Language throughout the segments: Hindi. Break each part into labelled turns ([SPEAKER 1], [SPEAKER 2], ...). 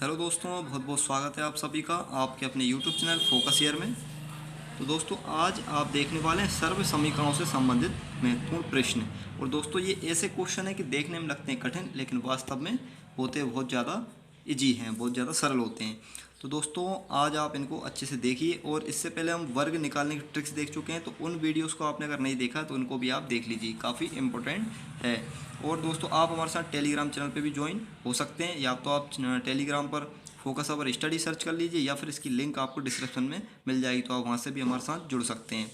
[SPEAKER 1] हेलो दोस्तों, बहुत बहुत स्वागत है आप सभी का आपके अपने YouTube चैनल फोकस ईयर में। तो दोस्तों, आज आप देखने वाले हैं सर्व समीकरणों से संबंधित महत्वपूर्ण प्रश्न। और दोस्तों, ये ऐसे क्वेश्चन है कि देखने में लगते हैं कठिन, लेकिन वास्तव में होते बहुत ज़्यादा इजी हैं, बहुत ज़्यादा सरल होते हैं। तो दोस्तों, आज आप इनको अच्छे से देखिए। और इससे पहले हम वर्ग निकालने की ट्रिक्स देख चुके हैं, तो उन वीडियोस को आपने अगर नहीं देखा तो उनको भी आप देख लीजिए, काफ़ी इंपॉर्टेंट है। और दोस्तों, आप हमारे साथ टेलीग्राम चैनल पे भी ज्वाइन हो सकते हैं, या तो आप टेलीग्राम पर फोकस अवर स्टडी सर्च कर लीजिए, या फिर इसकी लिंक आपको डिस्क्रिप्शन में मिल जाएगी, तो आप वहाँ से भी हमारे साथ जुड़ सकते हैं।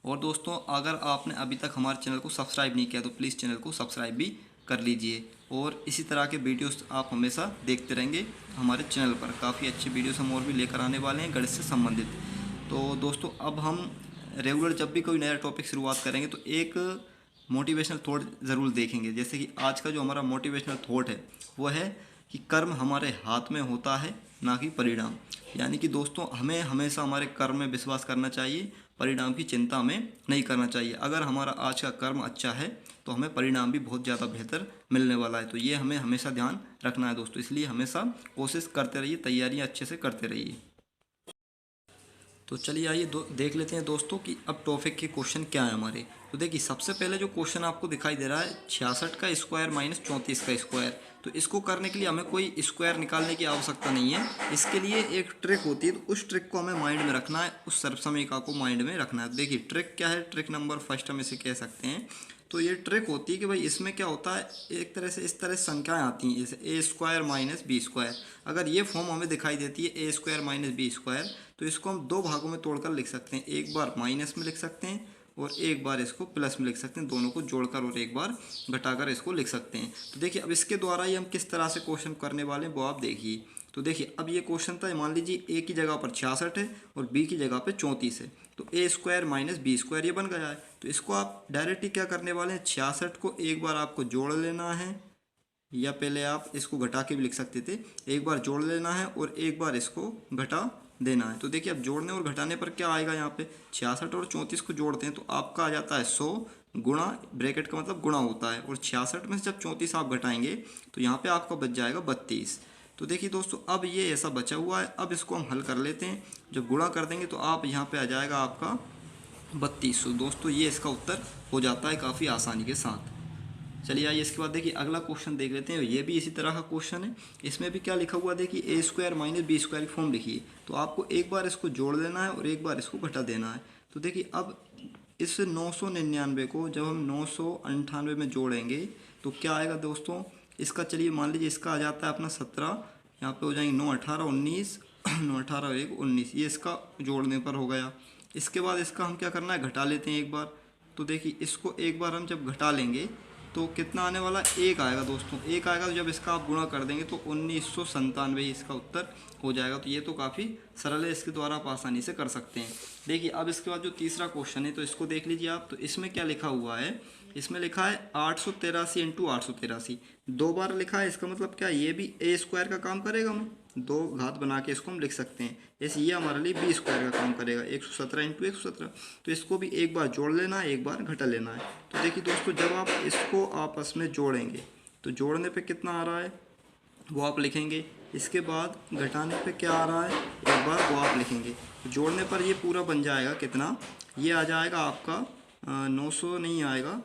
[SPEAKER 1] और दोस्तों, अगर आपने अभी तक हमारे चैनल को सब्सक्राइब नहीं किया तो प्लीज़ चैनल को सब्सक्राइब भी कर लीजिए। और इसी तरह के वीडियोस आप हमेशा देखते रहेंगे हमारे चैनल पर। काफ़ी अच्छी वीडियोस हम और भी लेकर आने वाले हैं गणित से संबंधित। तो दोस्तों, अब हम रेगुलर जब भी कोई नया टॉपिक शुरुआत करेंगे तो एक मोटिवेशनल थॉट ज़रूर देखेंगे। जैसे कि आज का जो हमारा मोटिवेशनल थॉट है वो है कि कर्म हमारे हाथ में होता है, ना कि परिणाम। यानी कि दोस्तों, हमें हमेशा हमारे कर्म में विश्वास करना चाहिए, परिणाम की चिंता हमें नहीं करना चाहिए। अगर हमारा आज का कर्म अच्छा है तो हमें परिणाम भी बहुत ज़्यादा बेहतर मिलने वाला है। तो ये हमें हमेशा ध्यान रखना है दोस्तों। इसलिए हमेशा कोशिश करते रहिए, तैयारियां अच्छे से करते रहिए। तो चलिए आइए देख लेते हैं दोस्तों कि अब टॉपिक के क्वेश्चन क्या है हमारे। तो देखिए, सबसे पहले जो क्वेश्चन आपको दिखाई दे रहा है 66 का स्क्वायर माइनस 34 का स्क्वायर। तो इसको करने के लिए हमें कोई स्क्वायर निकालने की आवश्यकता नहीं है। इसके लिए एक ट्रिक होती है, तो उस ट्रिक को हमें माइंड में रखना है, उस सर्वसमीका को माइंड में रखना है। देखिए, ट्रिक क्या है, ट्रिक नंबर फर्स्ट हम इसे कह सकते हैं। तो ये ट्रिक होती है कि भाई इसमें क्या होता है, एक तरह से इस तरह संख्याएं आती हैं, जैसे ए स्क्वायर माइनस बी स्क्वायर। अगर ये फॉर्म हमें दिखाई देती है ए स्क्वायर माइनस बी स्क्वायर, तो इसको हम दो भागों में तोड़कर लिख सकते हैं। एक बार माइनस में लिख सकते हैं और एक बार इसको प्लस में लिख सकते हैं। दोनों को जोड़कर और एक बार घटाकर इसको लिख सकते हैं। तो देखिए, अब इसके द्वारा ही हम किस तरह से क्वेश्चन करने वाले हैं वो आप देखिए। तो देखिए, अब ये क्वेश्चन था, मान लीजिए ए की जगह पर 66 है और बी की जगह पर 34 है। तो ए स्क्वायर माइनस बी स्क्वायर ये बन गया है। तो इसको आप डायरेक्ट ही क्या करने वाले हैं, 66 को एक बार आपको जोड़ लेना है, या पहले आप इसको घटा के भी लिख सकते थे। एक बार जोड़ लेना है और एक बार इसको घटा देना है। तो देखिए, अब जोड़ने और घटाने पर क्या आएगा, यहाँ पे 66 और 34 को जोड़ते हैं तो आपका आ जाता है 100 गुणा, ब्रैकेट का मतलब गुणा होता है, और 66 में से जब 34 आप घटाएंगे तो यहाँ पे आपका बच जाएगा 32। तो देखिए दोस्तों, अब ये ऐसा बचा हुआ है। अब इसको हम हल कर लेते हैं। जब गुणा कर देंगे तो आप यहाँ पे आ जाएगा आपका 32। तो दोस्तों, ये इसका उत्तर हो जाता है काफ़ी आसानी के साथ। चलिए आइए इसके बाद देखिए अगला क्वेश्चन देख लेते हैं। ये भी इसी तरह का क्वेश्चन है। इसमें भी क्या लिखा हुआ, देखिए ए स्क्वायर माइनस बी स्क्वायर की फॉर्म लिखिए। तो आपको एक बार इसको जोड़ देना है और एक बार इसको घटा देना है। तो देखिए, अब इस 999 को जब हम 998 में जोड़ेंगे तो क्या आएगा दोस्तों, इसका चलिए मान लीजिए इसका आ जाता है अपना 17। यहाँ पे हो जाएंगे 9 18 19 9 18 1 19, ये इसका जोड़ने पर हो गया। इसके बाद इसका हम क्या करना है, घटा लेते हैं एक बार। तो देखिए, इसको एक बार हम जब घटा लेंगे तो कितना आने वाला, एक आएगा दोस्तों। एक आएगा तो जब इसका आप गुणा कर देंगे तो 1997 इसका उत्तर हो जाएगा। तो ये तो काफ़ी सरल है, इसके द्वारा आप आसानी से कर सकते हैं। देखिए, अब इसके बाद जो तीसरा क्वेश्चन है तो इसको देख लीजिए आप। तो इसमें क्या लिखा हुआ है, इसमें लिखा है 883 इंटू 883, दो बार लिखा है। इसका मतलब क्या, ये भी ए स्क्वायर का काम करेगा, हमें दो घात बना के इसको हम लिख सकते हैं। ऐसे ये हमारे लिए बी स्क्वायर का काम करेगा, 117 इंटू 117। तो इसको भी एक बार जोड़ लेना है, एक बार घटा लेना है। तो देखिए दोस्तों, जब आप इसको आपस में जोड़ेंगे तो जोड़ने पे कितना आ रहा है वो आप लिखेंगे। इसके बाद घटाने पे क्या आ रहा है एक बार वो आप लिखेंगे। जोड़ने पर ये पूरा बन जाएगा कितना, ये आ जाएगा आपका 900 नहीं आएगा,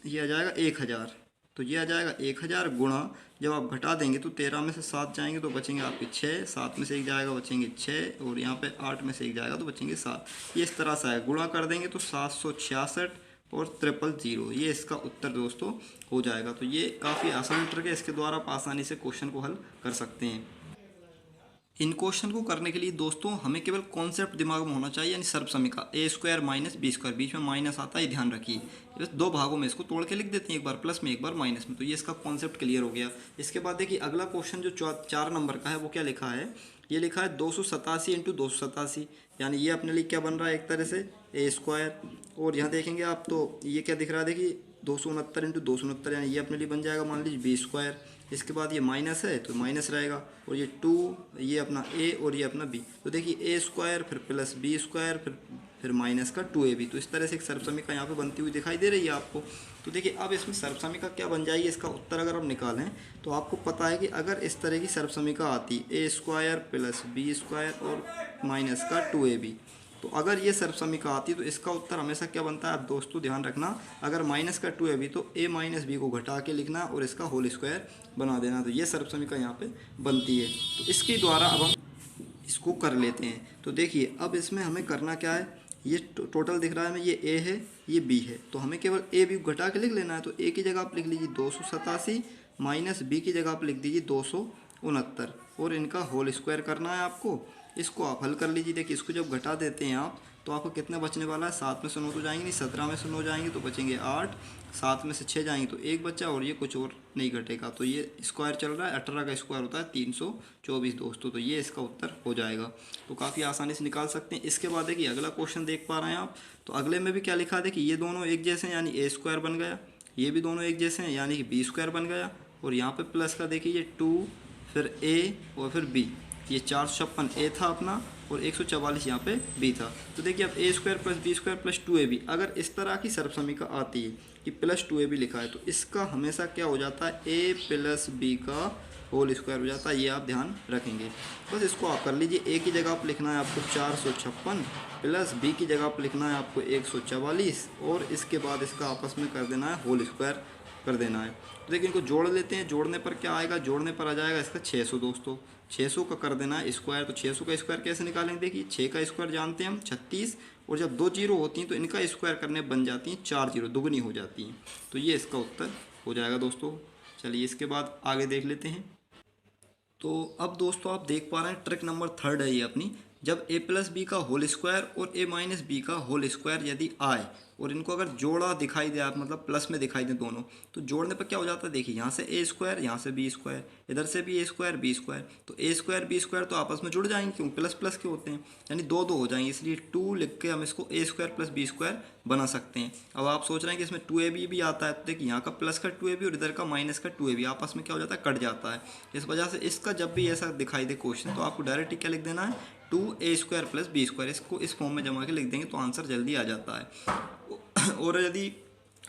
[SPEAKER 1] ये आ जाएगा 1000। तो ये आ जाएगा 1000 गुणा, जब आप घटा देंगे तो 13 में से 7 जाएंगे तो बचेंगे आपके 6, 7 में से 1 जाएगा बचेंगे 6, और यहाँ पे 8 में से 1 जाएगा तो बचेंगे 7। ये इस तरह से आएगा, गुणा कर देंगे तो 766 और 000, ये इसका उत्तर दोस्तों हो जाएगा। तो ये काफ़ी आसान ट्रिक है, इसके द्वारा आप आसानी से क्वेश्चन को हल कर सकते हैं। इन क्वेश्चन को करने के लिए दोस्तों हमें केवल कॉन्सेप्ट दिमाग में होना चाहिए, यानी सर्वसमीका ए स्क्वायर माइनस बी स्क्वायर, बीच में माइनस आता है, ध्यान रखिए। बस दो भागों में इसको तोड़ के लिख देते हैं, एक बार प्लस में एक बार माइनस में। तो ये इसका कॉन्सेप्ट क्लियर हो गया। इसके बाद देखिए अगला क्वेश्चन जो 4 नंबर का है वो क्या लिखा है, ये लिखा है 287 इंटू 287, यानी ये अपने लिए क्या बन रहा है, एक तरह से ए स्क्वायर। और यहाँ देखेंगे आप तो ये क्या दिख रहा है, देखिए 269 इंटू 269, यानी ये अपने लिए बन जाएगा मान लीजिए बी स्क्वायर। इसके बाद ये माइनस है तो माइनस रहेगा, और ये 2, ये अपना ए और ये अपना बी। तो देखिए ए स्क्वायर फिर प्लस बी स्क्वायर फिर माइनस का 2ab। तो इस तरह से एक सर्वसमीका यहाँ पे बनती हुई दिखाई दे रही है आपको। तो देखिए अब इसमें सर्वसमिका क्या बन जाएगी, इसका उत्तर अगर हम निकालें तो आपको पता है कि अगर इस तरह की सर्वसमिका आती ए स्क्वायर प्लस बी स्क्वायर और माइनस का 2ab, तो अगर ये सर्वसमिका आती तो इसका उत्तर हमेशा क्या बनता है। आप दोस्तों ध्यान रखना, अगर माइनस का 2ab तो a माइनस बी को घटा के लिखना और इसका होल स्क्वायर बना देना, तो ये सर्वसमिका यहाँ पे बनती है। तो इसके द्वारा अब हम इसको कर लेते हैं। तो देखिए अब इसमें हमें करना क्या है, ये टोटल दिख रहा है हमें, ये ए है ये बी है, तो हमें केवल ए बी घटा के लिख लेना है। तो ए की जगह आप लिख लीजिए 287 माइनस बी की जगह आप लिख दीजिए 269 और इनका होल स्क्वायर करना है आपको। इसको आप हल कर लीजिए। देखिए इसको जब घटा देते हैं आप तो आपको कितना बचने वाला है, 7 में से 9 तो जाएंगे नहीं, 17 में से 9 जाएंगे तो बचेंगे 8, 7 में से 6 जाएंगे तो 1 बच्चा और ये कुछ और नहीं घटेगा। तो ये स्क्वायर चल रहा है, 18 का स्क्वायर होता है 324 दोस्तों। तो ये इसका उत्तर हो जाएगा। तो काफ़ी आसानी से निकाल सकते हैं। इसके बाद देखिए अगला क्वेश्चन देख पा रहे हैं आप, तो अगले में भी क्या लिखा है, देखिए ये दोनों एक जैसे हैं यानी ए स्क्वायर बन गया, ये भी दोनों एक जैसे हैं यानी कि बी स्क्वायर बन गया, और यहाँ पे प्लस का देखिए ये 2 फिर ए और फिर बी, ये 456 ए था अपना और 144 यहाँ पे बी था। तो देखिए अब A square plus B square plus 2ab, अगर इस तरह की सर्वसमिका आती है कि प्लस 2ab लिखा है तो इसका हमेशा क्या हो जाता है, ए प्लस बी का होल स्क्वायर हो जाता है। ये आप ध्यान रखेंगे। बस इसको आप कर लीजिए। ए की जगह आप लिखना है आपको 456 प्लस बी की जगह आप लिखना है आपको 144 और इसके बाद इसका आपस में कर देना है होल स्क्वायर कर देना है। तो देखिए इनको जोड़ लेते हैं। जोड़ने पर क्या आएगा, जोड़ने पर आ जाएगा इसका 600 दोस्तों। 600 का कर देना है स्क्वायर। तो 600 का स्क्वायर कैसे निकालेंगे, देखिए 6 का स्क्वायर जानते हैं हम 36, और जब 2 जीरो होती हैं तो इनका स्क्वायर करने बन जाती हैं 4 जीरो, दुगनी हो जाती हैं। तो ये इसका उत्तर हो जाएगा दोस्तों। चलिए इसके बाद आगे देख लेते हैं। तो अब दोस्तों आप देख पा रहे हैं ट्रिक नंबर 3 है ये अपनी, जब a प्लस बी का होल स्क्वायर और a माइनस बी का होल स्क्वायर यदि आए और इनको अगर जोड़ा दिखाई दे, आप मतलब प्लस में दिखाई दे दोनों, तो जोड़ने पर क्या हो जाता है, देखिए यहाँ से a स्क्वायर यहाँ से b स्क्वायर, इधर से भी a स्क्वायर b स्क्वायर, तो a स्क्वायर b स्क्वायर तो आपस में जुड़ जाएंगे, क्यों प्लस प्लस के होते हैं, यानी दो दो हो जाएंगे, इसलिए 2 लिख के हम इसको a square plus b square बना सकते हैं। अब आप सोच रहे हैं कि इसमें 2ab भी आता है, तो देखिए यहाँ का प्लस का 2ab और इधर का माइनस का 2ab आपस में क्या हो जाता है, कट जाता है। इस वजह से इसका जब भी ऐसा दिखाई दे क्वेश्चन तो आपको डायरेक्ट क्या लिख देना है, 2a square plus b square, इसको इस फॉर्म में जमा के लिख देंगे तो आंसर जल्दी आ जाता है। और यदि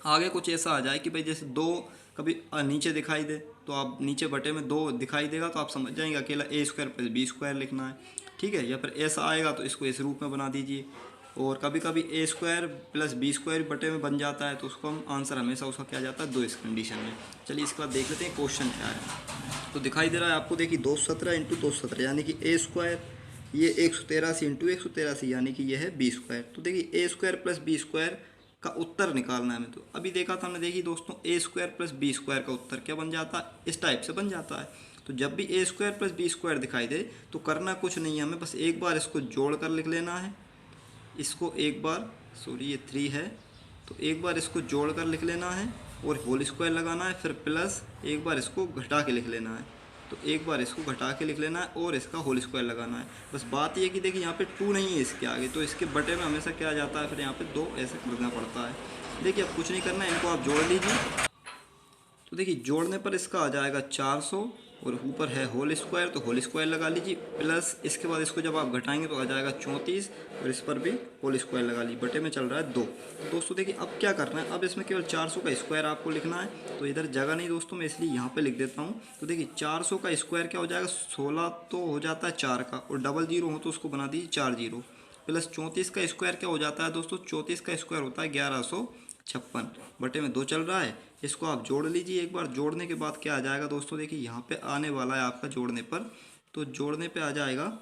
[SPEAKER 1] आगे कुछ ऐसा आ जाए कि भाई जैसे 2 कभी नीचे दिखाई दे तो आप नीचे बटे में 2 दिखाई देगा तो आप समझ जाएंगे अकेला a square plus b square लिखना है, ठीक है। या फिर ऐसा आएगा तो इसको इस रूप में बना दीजिए। और कभी कभी a square plus b square बटे में बन जाता है तो उसको हम आंसर हमेशा उसका क्या जाता है 2 इस कंडीशन में। चलिए इसके बाद देख लेते हैं क्वेश्चन क्या है। तो दिखाई दे रहा है आपको, देखिए 217 इंटू 217 यानी कि a स्क्वायर, ये 183 इंटू 183 यानी कि यह है बी स्क्वायर। तो देखिए a square plus B square का उत्तर निकालना है हमें। तो अभी देखा था हमने, देखिए दोस्तों a square plus B square का उत्तर क्या बन जाता है, इस टाइप से बन जाता है। तो जब भी a square plus B square दिखाई दे तो करना कुछ नहीं है, हमें बस एक बार इसको जोड़ कर लिख लेना है। इसको एक बार, सॉरी ये 3 है, तो एक बार इसको जोड़ कर लिख लेना है और होल स्क्वायर लगाना है, फिर प्लस एक बार इसको घटा के लिख लेना है, तो एक बार इसको घटा के लिख लेना है और इसका होल स्क्वायर लगाना है। बस बात ये कि देखिए यहाँ पे 2 नहीं है इसके आगे, तो इसके बटे में हमेशा क्या आ जाता है, फिर यहाँ पे 2 ऐसे करना पड़ता है। देखिए अब कुछ नहीं करना है, इनको आप जोड़ लीजिए। तो देखिए जोड़ने पर इसका आ जाएगा 400 और ऊपर है होल स्क्वायर, तो होल स्क्वायर लगा लीजिए, प्लस इसके बाद इसको जब आप घटाएंगे तो आ जाएगा 34 और इस पर भी होल स्क्वायर लगा लीजिए, बटे में चल रहा है 2। तो दोस्तों देखिए अब क्या करना है, अब इसमें केवल 400 का स्क्वायर आपको लिखना है। तो इधर जगह नहीं दोस्तों, मैं इसलिए यहाँ पे लिख देता हूँ। तो देखिए 400 का स्क्वायर क्या हो जाएगा, 16 तो हो जाता है 4 का, और डबल जीरो हो तो उसको बना दीजिए 4 जीरो, प्लस 34 का स्क्वायर क्या हो जाता है दोस्तों, 34 का स्क्वायर होता है 1156, बटे में 2 चल रहा है। इसको आप जोड़ लीजिए एक बार। जोड़ने के बाद क्या आ जाएगा दोस्तों, देखिए यहाँ पे आने वाला है आपका जोड़ने पर, तो जोड़ने पे आ जाएगा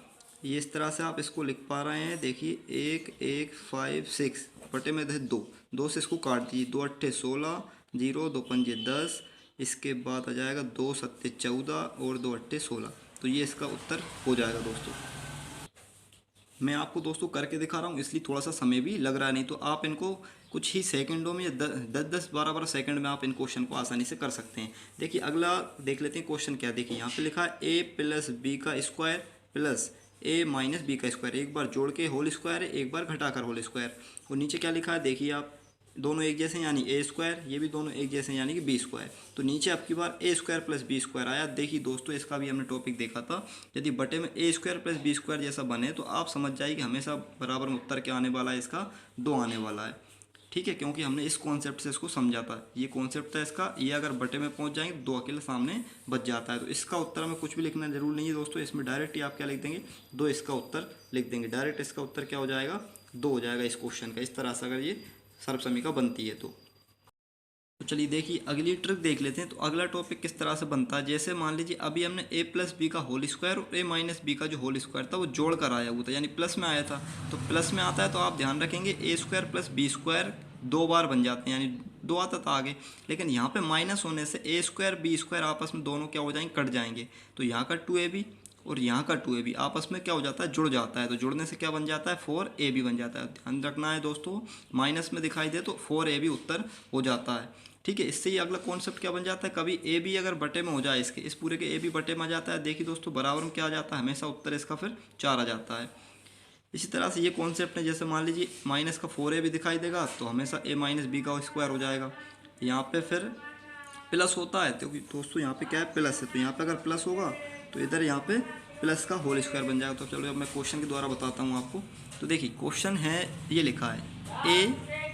[SPEAKER 1] ये इस तरह से आप इसको लिख पा रहे हैं। देखिए 1 1 5 6 बटे में 2 से इसको काट दीजिए, 2 अट्ठे 16, 0 2 पंजे 10, इसके बाद आ जाएगा 2 सत्ते 14 और 2 अट्ठे 16। तो ये इसका उत्तर हो जाएगा दोस्तों। मैं आपको दोस्तों करके दिखा रहा हूँ इसलिए थोड़ा सा समय भी लग रहा है, नहीं तो आप इनको कुछ ही सेकंडों में या 10-12 सेकंड में आप इन क्वेश्चन को आसानी से कर सकते हैं। देखिए अगला देख लेते हैं क्वेश्चन क्या। देखिए यहाँ पे लिखा है a प्लस बी का square plus a minus b का स्क्वायर, एक बार जोड़ के होल स्क्वायर है, एक बार घटाकर होल स्क्वायर। और नीचे क्या लिखा है, देखिए आप दोनों एक जैसे यानी a स्क्वायर, ये भी दोनों एक जैसे यानी कि b स्क्वायर। तो नीचे आपकी बार a square plus b square आया। देखिए दोस्तों इसका भी हमने टॉपिक देखा था, यदि बटे में a square plus b square जैसा बने तो आप समझ जाइए कि हमेशा बराबर में उत्तर क्या आने वाला है, इसका 2 आने वाला है। ठीक है, क्योंकि हमने इस कॉन्सेप्ट से इसको समझा था। ये कॉन्सेप्ट था इसका, ये अगर बटे में पहुंच जाएंगे दो अकेले सामने बच जाता है। तो इसका उत्तर हमें कुछ भी लिखना जरूर नहीं है दोस्तों, इसमें डायरेक्ट ही आप क्या लिख देंगे, दो इसका उत्तर लिख देंगे। डायरेक्ट इसका उत्तर क्या हो जाएगा, दो हो जाएगा इस क्वेश्चन का। इस तरह से अगर ये सर्वसमीका बनती है तो चलिए देखिए अगली ट्रिक देख लेते हैं। तो अगला टॉपिक किस तरह से बनता है, जैसे मान लीजिए अभी हमने a प्लस बी का होल स्क्वायर और a माइनस बी का जो होल स्क्वायर था वो जोड़ कर आया हुआ था, यानी प्लस में आया था। तो प्लस में आता है तो आप ध्यान रखेंगे a square plus B square दो बार बन जाते हैं, यानी दो आता था आगे। लेकिन यहाँ पे माइनस होने से a स्क्वायर बी स्क्वायर आपस में दोनों क्या हो जाएंगे, कट जाएंगे। तो यहाँ का 2ab और यहाँ का 2ab आपस में क्या हो जाता है, जुड़ जाता है। तो जुड़ने से क्या बन जाता है, 4ab बन जाता है। ध्यान रखना है दोस्तों, माइनस में दिखाई दे तो 4ab उत्तर हो जाता है। ठीक है, इससे ही अगला कॉन्सेप्ट क्या बन जाता है, कभी ए बी अगर बटे में हो जाए, इसके इस पूरे के ए बी बटे में आ जाता है। देखिए दोस्तों बराबर में क्या आ जाता है, हमेशा उत्तर इसका फिर 4 आ जाता है। इसी तरह से ये कॉन्सेप्ट है, जैसे मान लीजिए माइनस का 4ab दिखाई देगा तो हमेशा a माइनस बी का स्क्वायर हो जाएगा। यहाँ पे फिर प्लस होता है, क्योंकि दोस्तों यहाँ पे क्या है, प्लस है। तो यहाँ पे अगर प्लस होगा तो इधर यहाँ पे प्लस का होल स्क्वायर बन जाएगा। तो चलो अब मैं क्वेश्चन के द्वारा बताता हूँ आपको। तो देखिए क्वेश्चन है, ये लिखा है a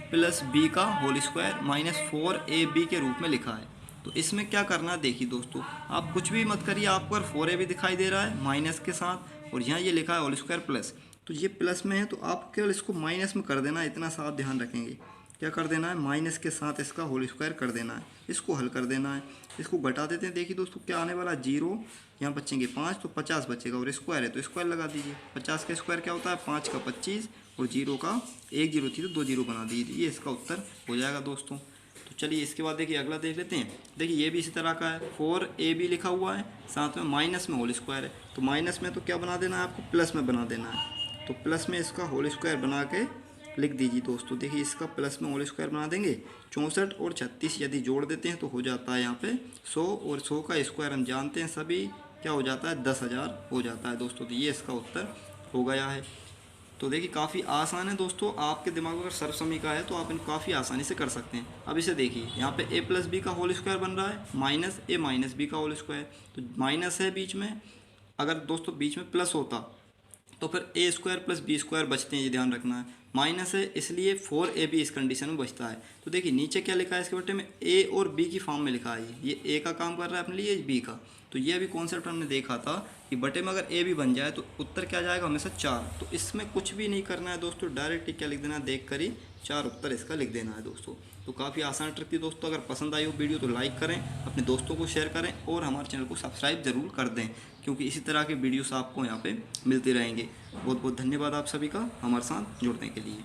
[SPEAKER 1] प्लस बी का होल स्क्वायर माइनस 4ab के रूप में लिखा है। तो इसमें क्या करना है, देखिए दोस्तों आप कुछ भी मत करिए, आपको अगर 4ab दिखाई दे रहा है माइनस के साथ और यहाँ ये लिखा है होल स्क्वायर प्लस, तो ये प्लस में है तो आप केवल इसको माइनस में कर देना है। इतना सा आप ध्यान रखेंगे, क्या कर देना है, माइनस के साथ इसका होल स्क्वायर कर देना है, इसको हल कर देना है। इसको घटा देते हैं, देखिए दोस्तों क्या आने वाला है, 0, यहाँ बचेंगे 5 तो 50 बचेगा और स्क्वायर है तो स्क्वायर लगा दीजिए। 50 का स्क्वायर क्या होता है, 5 का 25 और 0 का 1 0 थी तो 2 0 बना दीजिए, ये इसका उत्तर हो जाएगा दोस्तों। तो चलिए इसके बाद देखिए अगला देख लेते हैं। देखिए ये भी इसी तरह का है, 4ab लिखा हुआ है, साथ में माइनस में होल स्क्वायर है। तो माइनस में तो क्या बना देना है आपको, प्लस में बना देना है। तो प्लस में इसका होल स्क्वायर बना के लिख दीजिए दोस्तों। देखिए इसका प्लस में होल स्क्वायर बना देंगे, 64 और 36 यदि जोड़ देते हैं तो हो जाता है यहाँ पे 100, और 100 का स्क्वायर हम जानते हैं सभी क्या हो जाता है, 10,000 हो जाता है दोस्तों। तो ये इसका उत्तर हो गया है। तो देखिए काफ़ी आसान है दोस्तों, आपके दिमाग में अगर सर्वसमीका है तो आप इनको काफ़ी आसानी से कर सकते हैं। अब इसे देखिए, यहाँ पे a प्लस बी का होल स्क्वायर बन रहा है माइनस a माइनस बी का होल स्क्वायर। तो माइनस है बीच में, अगर दोस्तों बीच में प्लस होता तो फिर a square plus B square बचते हैं, ये ध्यान रखना है। माइनस है इसलिए 4ab इस कंडीशन में बचता है। तो देखिए नीचे क्या लिखा है इसके बटे में, a और b की फॉर्म में लिखा है, ये a का काम कर रहा है अपने लिए, b का। तो ये अभी कॉन्सेप्ट हमने देखा था कि बटे में अगर a भी बन जाए तो उत्तर क्या जाएगा, हमेशा 4। तो इसमें कुछ भी नहीं करना है दोस्तों, डायरेक्ट क्या लिख देना है, देख कर ही 4 उत्तर इसका लिख देना है दोस्तों। तो काफ़ी आसान ट्रिक थी दोस्तों। अगर पसंद आई हो वीडियो तो लाइक करें, अपने दोस्तों को शेयर करें और हमारे चैनल को सब्सक्राइब ज़रूर कर दें, क्योंकि इसी तरह के वीडियोस आपको यहाँ पे मिलते रहेंगे। बहुत बहुत धन्यवाद आप सभी का हमारे साथ जुड़ने के लिए।